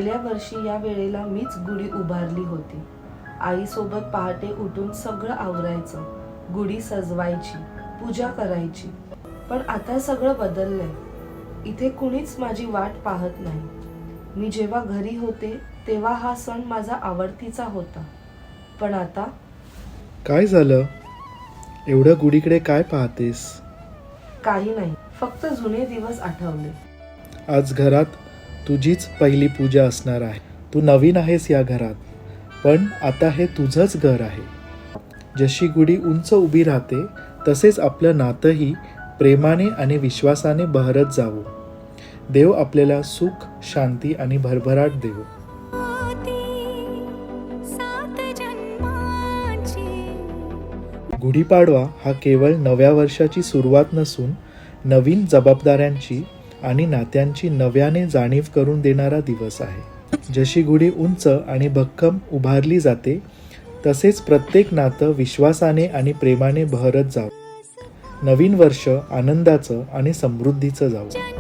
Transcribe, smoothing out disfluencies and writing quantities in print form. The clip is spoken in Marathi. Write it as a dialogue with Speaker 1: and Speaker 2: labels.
Speaker 1: गेल्या वर्षी या वेळेला मीच गुढी उभारली होती. आईसोबत पहाटे उठून सगळं आवरायचं, गुढी सजवायची, पूजा करायची. पण आता सगळं बदललंय. इथे कुणीच माझी वाट पाहत नाही. मी जेव्हा घरी होते तेव्हा हा सण माझा आवडतीचा होता. पण आता
Speaker 2: काय झालं? एवढं गुढीकडे काय पाहतेस?
Speaker 1: काही नाही, फक्त जुने दिवस आठवले.
Speaker 2: आज घरात तुझीच पहिली पूजा असणार आहे. तू नवीन आहेस या घरात, पण आता हे तुझंच घर आहे. जशी गुढी उंच उभी राहते तसेच आपलं नातंही प्रेमाने आणि विश्वासाने बहरत जावो. देव आपल्याला सुख, शांती आणि भरभराट देवो. गुढीपाडवा हा केवळ नव्या वर्षाची सुरुवात नसून नवीन जबाबदाऱ्यांची आणि नात्यांची नव्याने जाणीव करून देणारा दिवस आहे. जशी गुढी उंच आणि भक्कम उभारली जाते तसेच प्रत्येक नातं विश्वासाने आणि प्रेमाने बहरत जावं. नवीन वर्ष आनंदाचं आणि समृद्धीचं जावं.